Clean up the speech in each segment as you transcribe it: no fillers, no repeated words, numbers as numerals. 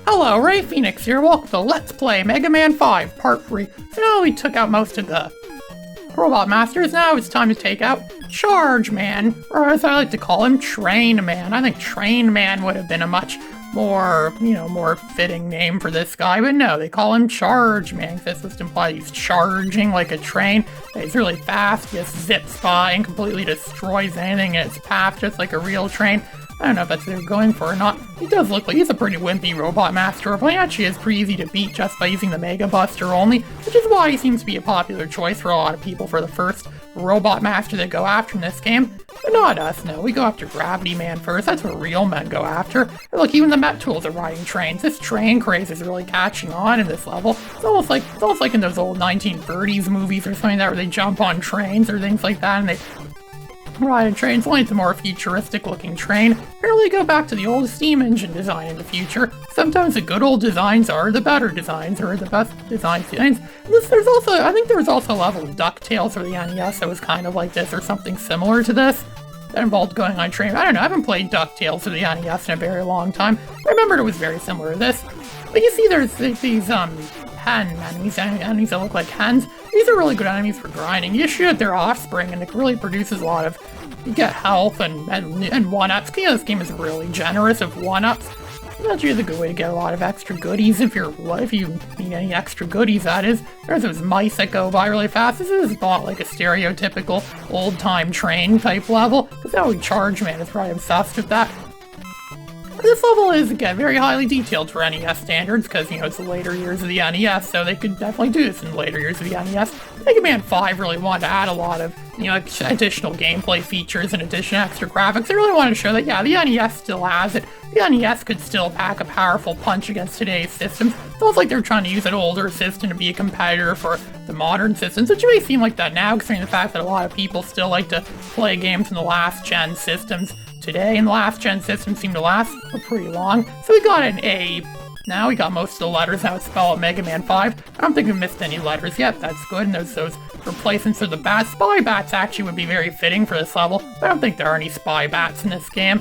Hello, Ray Phoenix here. Welcome to Let's Play Mega Man 5 Part 3. So now we took out most of the Robot Masters. Now it's time to take out Charge Man, or as I like to call him, Train Man. I think Train Man would have been a much more, more fitting name for this guy, but no, they call him Charge Man. This just implies he's charging like a train. He's really fast, he just zips by and completely destroys anything in its path, just like a real train. I don't know if that's what they're going for or not. He does look like he's a pretty wimpy Robot Master, but he actually is pretty easy to beat just by using the Mega Buster only, which is why he seems to be a popular choice for a lot of people for the first Robot Master that go after in this game. But not us, no. We go after Gravity Man first. That's what real men go after. And look, even the Met Tools are riding trains. This train craze is really catching on in this level. It's almost like in those old 1930s movies or something where they jump on trains or things like that and they ride trains. Only it's a more futuristic looking train. Apparently go back to the old steam engine design in the future. Sometimes the good old designs are the better designs or the best designs. I think there was also a level of DuckTales for the NES that was kind of like this or something similar to this. That involved going on train. I don't know, I haven't played DuckTales for the NES in a very long time. I remembered it was very similar to this. But you see there's these hen enemies that look like hens. These are really good enemies for grinding. You shoot at their offspring and it really produces a lot of, you get health and 1-ups. This game is really generous of 1-ups. That's really a good way to get a lot of extra goodies if you need any extra goodies, that is. There's those mice that go by really fast. This is not like a stereotypical old-time train type level, because that would Charge Man is probably obsessed with that. This level is, again, very highly detailed for NES standards, because, it's the later years of the NES, so they could definitely do this in the later years of the NES. Mega Man 5 really wanted to add a lot of, additional gameplay features and additional extra graphics. They really wanted to show that, yeah, the NES still has it. The NES could still pack a powerful punch against today's systems. It's almost like they're trying to use an older system to be a competitor for the modern systems, which may seem like that now, considering the fact that a lot of people still like to play games in the last-gen systems today, and the last-gen systems seem to last pretty long. So we got an A. Now we got most of the letters how it's spelled Mega Man 5. I don't think we missed any letters yet. That's good. And there's those replacements of the bats. Spy bats actually would be very fitting for this level. I don't think there are any spy bats in this game.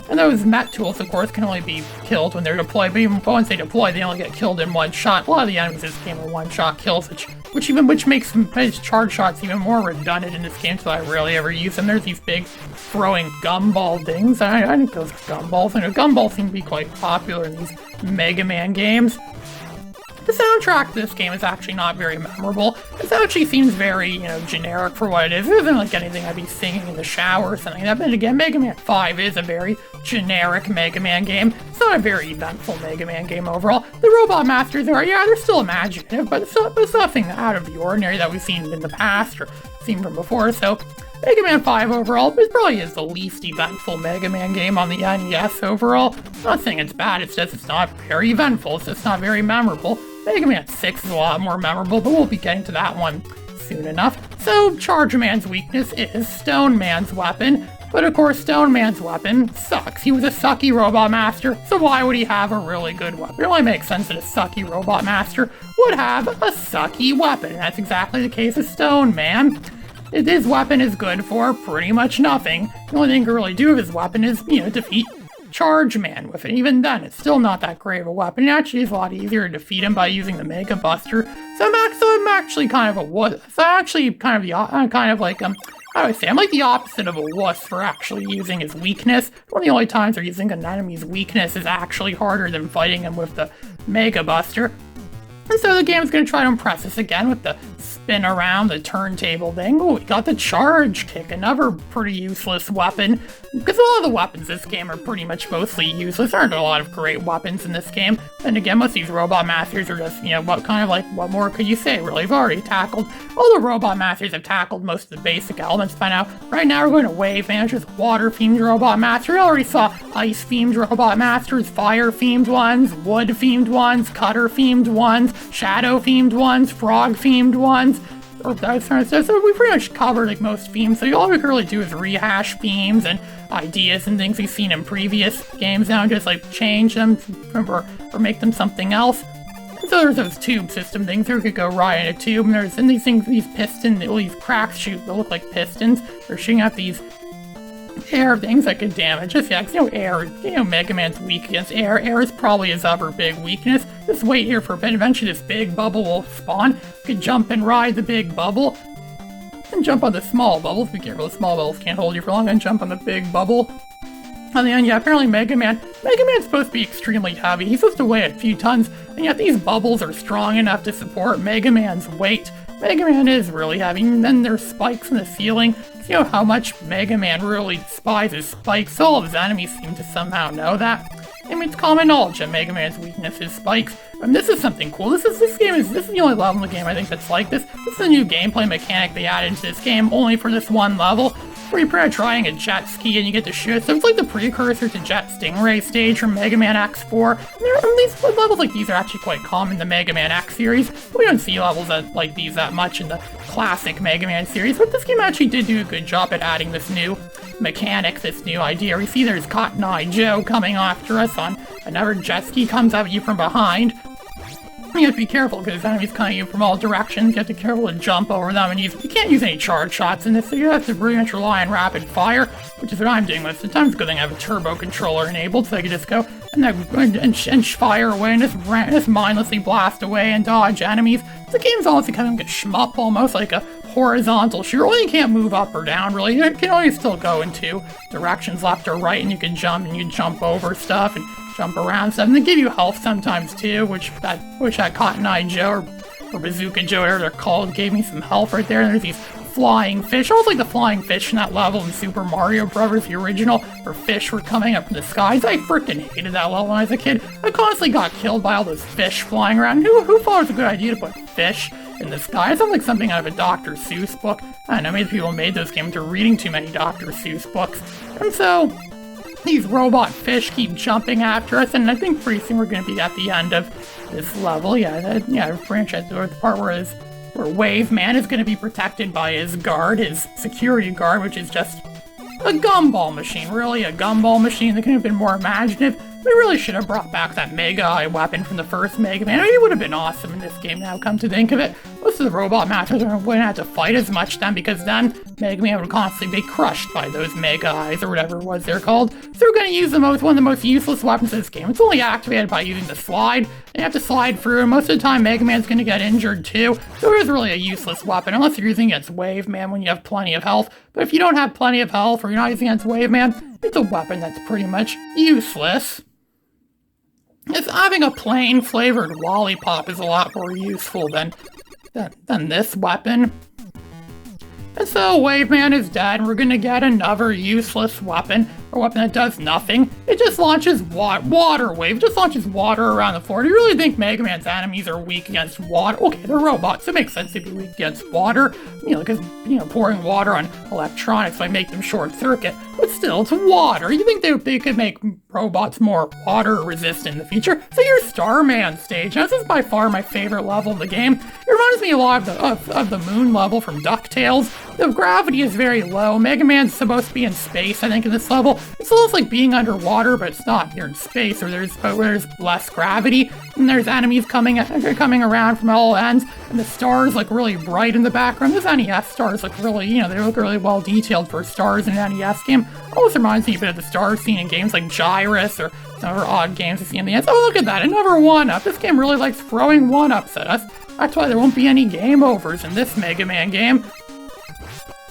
And those Met Tools, of course, can only be killed when they're deployed, but even once they deploy, they only get killed in one shot. A lot of the enemies in this game are one-shot kills, which makes charge shots even more redundant in this game, so I rarely ever use them. There's these big throwing gumball things. I think those are gumballs, and gumballs seem to be quite popular in these Mega Man games. The soundtrack to this game is actually not very memorable. It actually seems very, generic for what it is. It isn't like anything I'd be singing in the shower or something like that. But again, Mega Man 5 is a very generic Mega Man game. It's not a very eventful Mega Man game overall. The Robot Masters they're still imaginative, but it's nothing out of the ordinary that we've seen in the past or seen from before. So Mega Man 5 overall, it probably is the least eventful Mega Man game on the NES overall. I'm not saying it's bad, it's just it's not very eventful, it's just not very memorable. Mega Man 6 is a lot more memorable, but we'll be getting to that one soon enough. So, Charge Man's weakness is Stone Man's weapon, but of course Stone Man's weapon sucks. He was a sucky Robot Master, so why would he have a really good weapon? It only makes sense that a sucky Robot Master would have a sucky weapon, and that's exactly the case of Stone Man. His weapon is good for pretty much nothing. The only thing he can really do with his weapon is, defeat Charge Man with it. Even then, it's still not that great of a weapon. It actually is a lot easier to defeat him by using the Mega Buster. So I'm actually kind of a wuss. So I'm actually kind of how do I say? I'm like the opposite of a wuss for actually using his weakness. One of the only times where using an enemy's weakness is actually harder than fighting him with the Mega Buster. And so the game's going to try to impress us again with the spin around, the turntable thing. Oh, we got the Charge Kick, another pretty useless weapon. Because a lot of the weapons in this game are pretty much mostly useless. There aren't a lot of great weapons in this game. And again, most of these Robot Masters are just, what more could you say, really? We've already tackled, all the Robot Masters have tackled most of the basic elements by now. Right now we're going to Wave Masters, Water-themed Robot Master. We already saw Ice-themed Robot Masters, Fire-themed ones, Wood-themed ones, Cutter-themed ones, Shadow-themed ones, Frog-themed ones. So we pretty much covered most themes, so all we can really do is rehash themes and ideas and things we've seen in previous games now, and just change them or make them something else. And so there's those tube system things. You could go right in a tube, and these things, these pistons, these cracks shoot, they look like pistons. They're shooting out these air things that could damage us. Yeah, 'cause, air, Mega Man's weak against air. Air is probably his other big weakness. Just wait here for a bit. Eventually this big bubble will spawn. You can jump and ride the big bubble. And jump on the small bubbles. Be careful, the small bubbles can't hold you for long. And jump on the big bubble. On the end, yeah, apparently Mega Man's supposed to be extremely heavy. He's supposed to weigh a few tons, and yet these bubbles are strong enough to support Mega Man's weight. Mega Man is really heavy, and then there's spikes in the ceiling. So you know how much Mega Man really despises spikes. All of his enemies seem to somehow know that. I mean, it's common knowledge that Mega Man's weakness is spikes. And this is something cool. This is the only level in the game I think that's like this. This is a new gameplay mechanic they added into this game only for this one level, where you're pretty much riding a jet ski and you get to shoot. So it's like the precursor to Jet Stingray stage from Mega Man X4. And these levels like these are actually quite common in the Mega Man X series. We don't see levels like these that much in the classic Mega Man series, but this game actually did do a good job at adding this new mechanic, this new idea. We see there's Cotton Eye Joe coming after us on another jet ski, comes at you from behind. You have to be careful because enemies coming at you from all directions. You have to be careful to jump over them, and you can't use any charge shots in this, so you have to pretty much rely on rapid fire, which is what I'm doing most of the time. It's a good thing I have a turbo controller enabled, so I can just go and fire away and just mindlessly blast away and dodge enemies. The game's honestly kind of like a shmup, almost like a horizontal shooter. Only you can't move up or down, really. You can only still go in two directions, left or right, and you can jump over stuff and jump around stuff. And they give you health sometimes too, which that Cotton Eye Joe or Bazooka Joe, whatever they're called, gave me some health right there. And there's these flying fish, almost like the flying fish in that level in Super Mario Bros., the original, where fish were coming up from the skies. I freaking hated that level when I was a kid. I constantly got killed by all those fish flying around. Who thought it was a good idea to put fish in the sky? It sounds like something out of a Dr. Seuss book. I don't know, maybe people made those games are reading too many Dr. Seuss books. And so these robot fish keep jumping after us, and I think pretty soon we're going to be at the end of this level. Branch out to the part where Wave Man is going to be protected by his guard, his security guard, which is just a gumball machine. Really, a gumball machine. They could have been more imaginative. We really should have brought back that Mega Eye weapon from the first Mega Man. I mean, it would have been awesome in this game now, come to think of it. Most of the robot masters wouldn't have to fight as much then, because then Mega Man would constantly be crushed by those Mega Eyes, or whatever it was they're called. So we're going to use one of the most useless weapons in this game. It's only activated by using the slide. You have to slide through, and most of the time Mega Man's going to get injured too. So it is really a useless weapon, unless you're using it against Wave Man when you have plenty of health. But if you don't have plenty of health, or you're not using it against Wave Man, it's a weapon that's pretty much useless. If having a plain flavored lollipop is a lot more useful than this weapon. And so Wave Man is dead, and we're gonna get another useless weapon, a weapon that does nothing. It just launches water wave. It just launches water around the floor. Do you really think Mega Man's enemies are weak against water? Okay, they're robots. It makes sense to be weak against water. Because pouring water on electronics might make them short circuit. But still, it's water. You think they could make robots more water resistant in the future? So your Starman stage. Now, this is by far my favorite level in the game. It reminds me a lot of the moon level from DuckTales. The gravity is very low. Mega Man's supposed to be in space, I think, in this level. It's almost like being underwater, but it's not. You're in space, where there's less gravity, and there's enemies coming around from all ends, and the stars look really bright in the background. Those NES stars look really, they look really well detailed for stars in an NES game. Almost reminds me a bit of the stars seen in games like Gyrus, or some other odd games I see in the NES. Oh, look at that, another one-up. This game really likes throwing one-ups at us. That's why there won't be any game overs in this Mega Man game.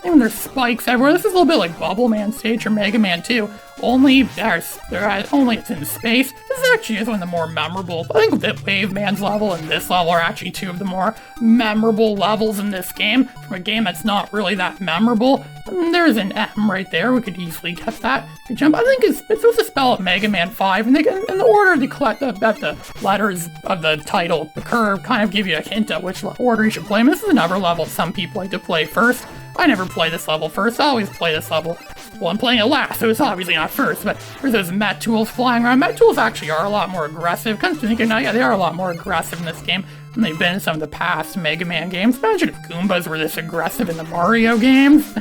Even there's spikes everywhere. This is a little bit like Bubble Man stage or Mega Man 2. Only it's in space. This actually is one of the more memorable. I think that Wave Man's level and this level are actually two of the more memorable levels in this game. From a game that's not really that memorable. And there's an M right there. We could easily get that. Good jump. I think it's supposed to spell out Mega Man 5, and in the order they collect the letters of the title, the curve, kind of give you a hint at which order you should play. This is another level some people like to play first. I never play this level first. I always play this level. Well, I'm playing it last, so it's obviously not first, but there's those Met Tools flying around. Met Tools actually are a lot more aggressive. Come to think of it, yeah, they are a lot more aggressive in this game than they've been in some of the past Mega Man games. Imagine if Goombas were this aggressive in the Mario games.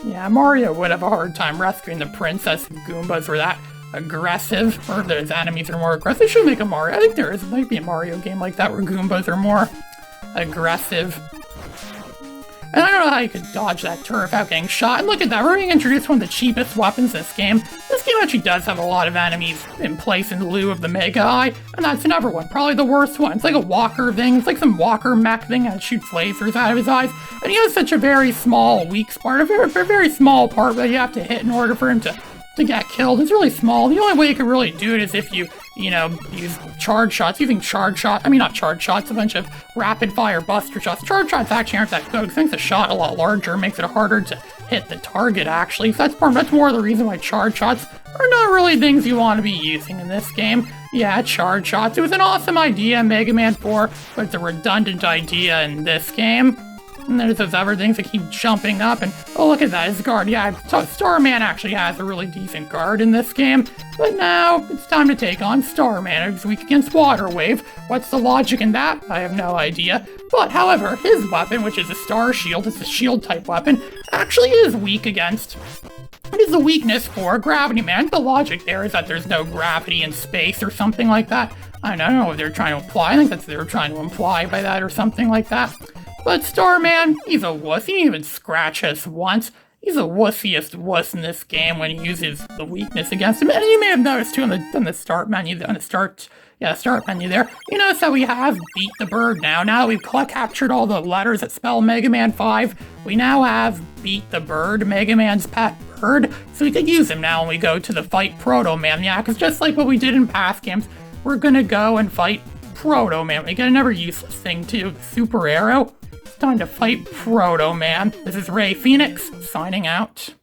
Yeah, Mario would have a hard time rescuing the princess if Goombas were that aggressive, or if those enemies are more aggressive. They should make a Mario. I think there might be a Mario game like that where Goombas are more aggressive. And I don't know how you could dodge that turret without getting shot. And look at that, we're being introduced to one of the cheapest weapons in this game. This game actually does have a lot of enemies in place in lieu of the Mega Eye, and that's another one, probably the worst one. It's like a walker thing, it's like some walker mech thing that shoots lasers out of his eyes, and he has such a very small weak spot, a very small part that you have to hit in order for him to get killed. It's really small. The only way you can really do it is if you use charge shots. Using charge shot, not charge shots, a bunch of rapid fire buster shots. Charge shots actually aren't that good because it makes the shot a lot larger, makes it harder to hit the target actually. So that's more of the reason why charge shots are not really things you want to be using in this game. Yeah, charge shots. It was an awesome idea in Mega Man 4, but it's a redundant idea in this game. And there's those other things that keep jumping up, and oh, look at that, his guard. Yeah, Starman actually has a really decent guard in this game, but now it's time to take on Starman, who's weak against Water Wave. What's the logic in that? I have no idea. But, however, his weapon, which is a Star Shield, it's a shield-type weapon, actually is weak against... It is a weakness for Gravity Man. The logic there is that there's no gravity in space or something like that. I don't know what they're trying to imply. I think that's what they were trying to imply by that or something like that. But Starman, he's a wuss. He didn't even scratch us once. He's the wussiest wuss in this game when he uses the weakness against him. And you may have noticed too on the start menu, start menu there. You notice that we have Beat the Bird now. Now that we've captured all the letters that spell Mega Man 5, we now have Beat the Bird, Mega Man's pet bird. So we could use him now when we go to the fight Proto Man. Yeah, because just like what we did in past games, we're gonna go and fight Proto Man. We get another useless thing too, Super Arrow. Time to fight Proto Man. This is Ray Phoenix, signing out.